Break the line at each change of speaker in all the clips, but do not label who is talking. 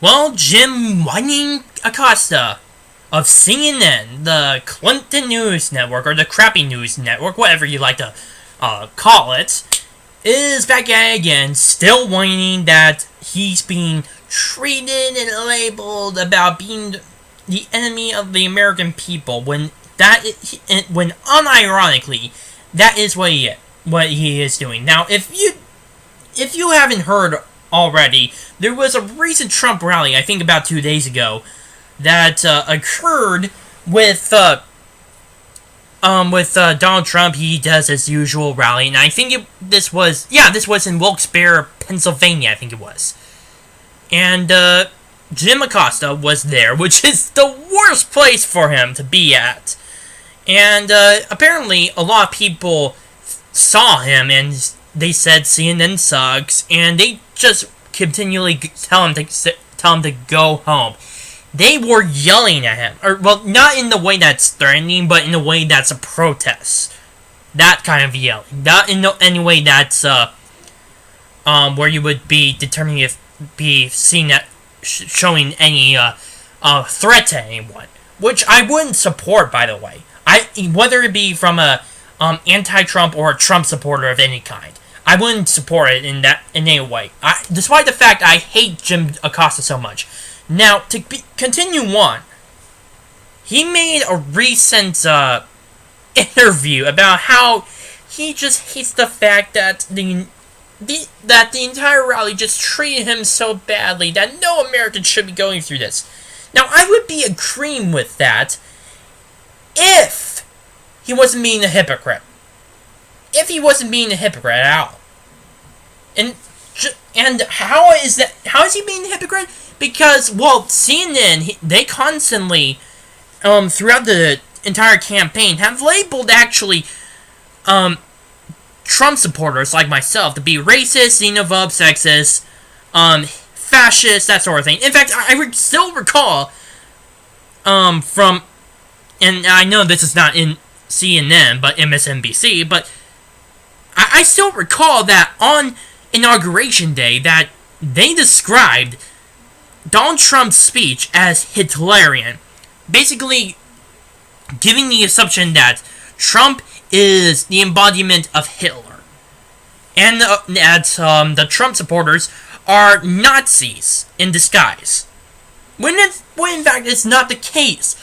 Well, Jim whining Acosta of CNN, the Clinton News Network, or the Crappy News Network, whatever you like to call it, is back at it again, still whining that he's being treated and labeled about being the enemy of the American people, when unironically, that is what he is doing. Now, if you haven't heard already, there was a recent Trump rally, I think about 2 days ago, that occurred with Donald Trump. He does his usual rally, and I think this was in Wilkes-Barre, Pennsylvania, I think it was. And Jim Acosta was there, which is the worst place for him to be at. And apparently, a lot of people saw him, and they said CNN sucks, and they just continually tell him to go home. They were yelling at him, or well, not in the way that's threatening, but in a way that's a protest. That kind of yelling, not in any way that's where you would be determining if be seen at showing any threat to anyone, which I wouldn't support, by the way. Whether it be from a anti-Trump or a Trump supporter of any kind, I wouldn't support it in any way. Despite the fact I hate Jim Acosta so much. Now, to continue on, he made a recent interview about how he just hates the fact that the entire rally just treated him so badly that no American should be going through this. Now, I would be agreeing with that if he wasn't being a hypocrite. If he wasn't being a hypocrite at all. And how is that? How is he being a hypocrite? Because, well, CNN, they constantly, throughout the entire campaign, have labeled, actually, Trump supporters like myself to be racist, xenophobe, sexist, fascist, that sort of thing. In fact, I still recall, from, and I know this is not in CNN, but MSNBC, but I still recall that on Inauguration Day that they described Donald Trump's speech as Hitlerian, basically giving the assumption that Trump is the embodiment of Hitler, and that the Trump supporters are Nazis in disguise, when in fact it's not the case.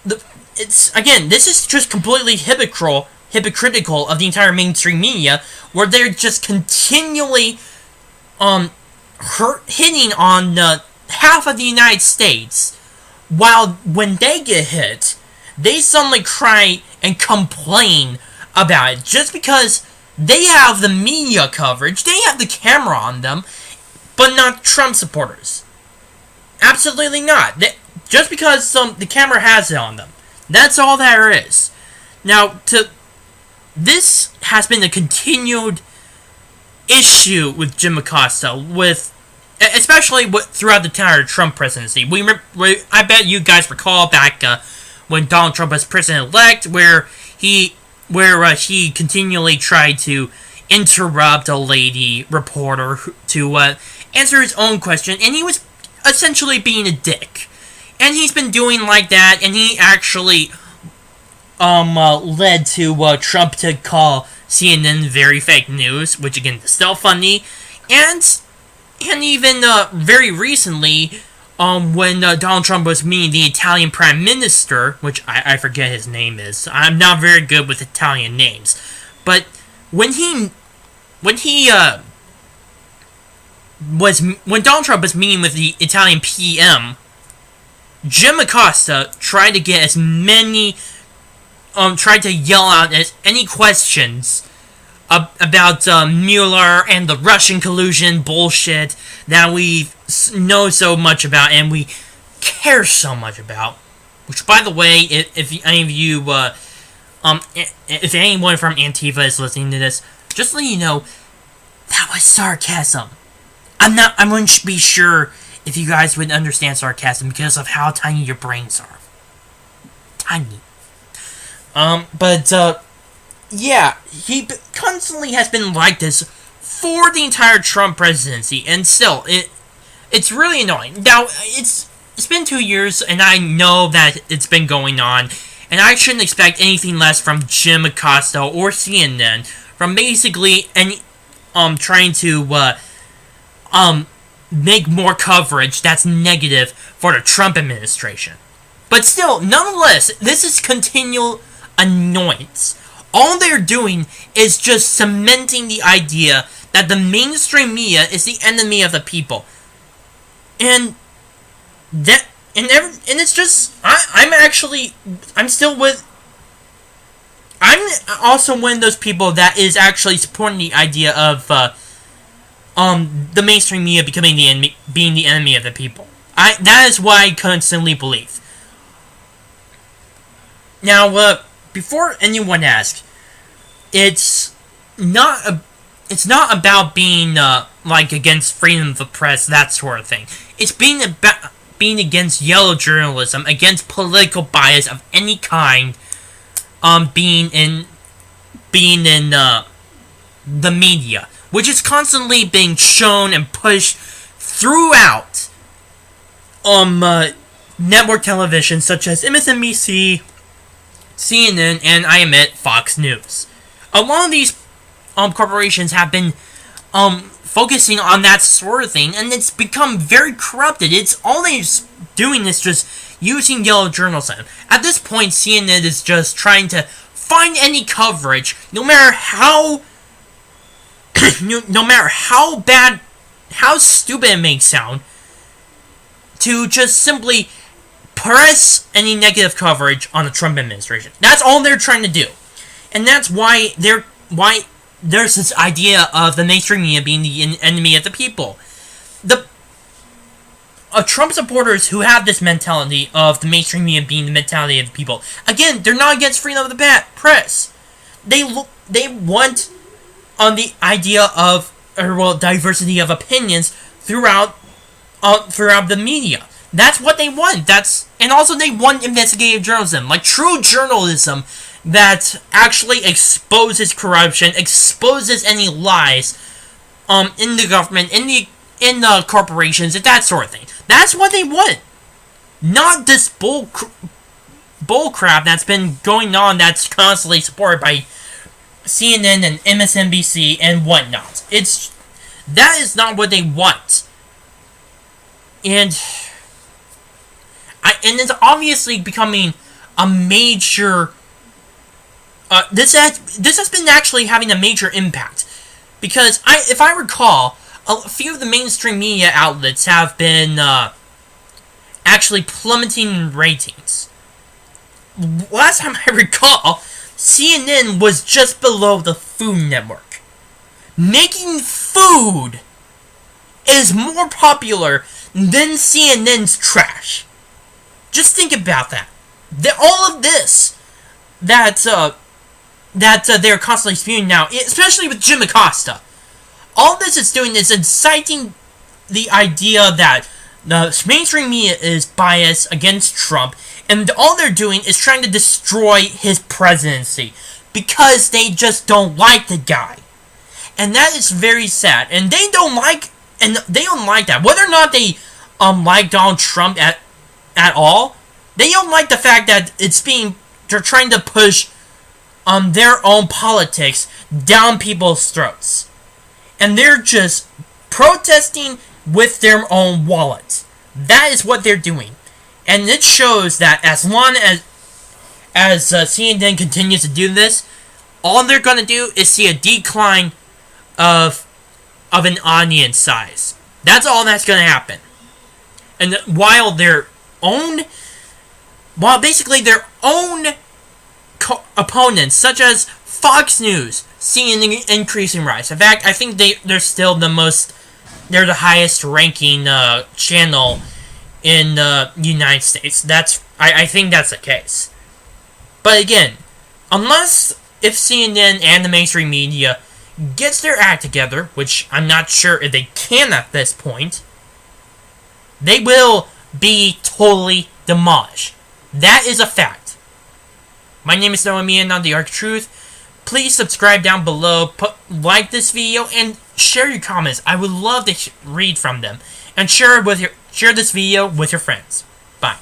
This is just completely hypocritical of the entire mainstream media, where they're just continually hitting on half of the United States, while when they get hit, they suddenly cry and complain about it, just because they have the media coverage, they have the camera on them, but not Trump supporters. Absolutely not. Just because the camera has it on them. That's all there is. Now, this has been a continued issue with Jim Acosta, especially throughout the entire Trump presidency. I bet you guys recall back when Donald Trump was president-elect, where he continually tried to interrupt a lady reporter to answer his own question, and he was essentially being a dick. And he's been doing like that, and he actually led to Trump to call CNN very fake news, which again is still funny, and even very recently, when Donald Trump was meeting the Italian Prime Minister, which I forget his name is. I'm not very good with Italian names, but when Donald Trump was meeting with the Italian PM, Jim Acosta tried to get tried to yell out any questions about Mueller and the Russian collusion bullshit that we know so much about and we care so much about. Which, by the way, if any of you, if anyone from Antifa is listening to this, just let you know, that was sarcasm. I wouldn't be sure if you guys would understand sarcasm because of how tiny your brains are. Tiny. But yeah, he constantly has been like this for the entire Trump presidency, and still, it's really annoying. Now, it's been 2 years, and I know that it's been going on, and I shouldn't expect anything less from Jim Acosta or CNN from basically trying to make more coverage that's negative for the Trump administration. But still, nonetheless, this is continual annoyance. All they're doing is just cementing the idea that the mainstream media is the enemy of the people. And that and it's just I'm still with I'm also one of those people that is actually supporting the idea of the mainstream media becoming being the enemy of the people. That is what I constantly believe. Now, before anyone asks, it's not about being like against freedom of the press, that sort of thing. It's being against yellow journalism, against political bias of any kind, being in the media, which is constantly being shown and pushed throughout network television such as MSNBC, CNN, and I admit Fox News. A lot of these corporations have been focusing on that sort of thing, and it's become very corrupted. It's all they're doing is just using yellow journalism. At this point, CNN is just trying to find any coverage, no matter how no matter how bad, how stupid it may sound, to just simply press any negative coverage on the Trump administration. That's all they're trying to do. And that's why there's this idea of the mainstream media being the enemy of the people. Trump supporters who have this mentality of the mainstream media being the mentality of the people, again, they're not against freedom of the press. They want on the idea of diversity of opinions throughout the media. That's what they want. And also they want investigative journalism, like true journalism that actually exposes corruption, exposes any lies in the government, in the corporations, and that sort of thing. That's what they want. Not this bull crap that's been going on that's constantly supported by CNN and MSNBC and whatnot. That is not what they want. And it's obviously becoming a major this has been actually having a major impact, because if I recall, a few of the mainstream media outlets have been actually plummeting in ratings. Last time I recall, CNN was just below the Food Network. Making food is more popular than CNN's trash. Just think about that. All of this that they're constantly spewing now, especially with Jim Acosta, all this is doing is inciting the idea that the mainstream media is biased against Trump, and all they're doing is trying to destroy his presidency because they just don't like the guy. And that is very sad. And they don't like that. Whether or not they like Donald Trump at all, they don't like the fact that they're trying to push their own politics down people's throats. And they're just protesting with their own wallets. That is what they're doing. And it shows that as long as CNN continues to do this, all they're going to do is see a decline of an audience size. That's all that's going to happen. And while basically their own opponents, such as Fox News, see an increasing rise. In fact, I think they're still they're the highest ranking channel in the United States. I think that's the case. But again, if CNN and the mainstream media gets their act together, which I'm not sure if they can at this point, they will be totally demolished. That is a fact. My name is Noah Mia, not the Arc Truth. Please subscribe down below, like this video, and share your comments. I would love to read from them. And share this video with your friends. Bye.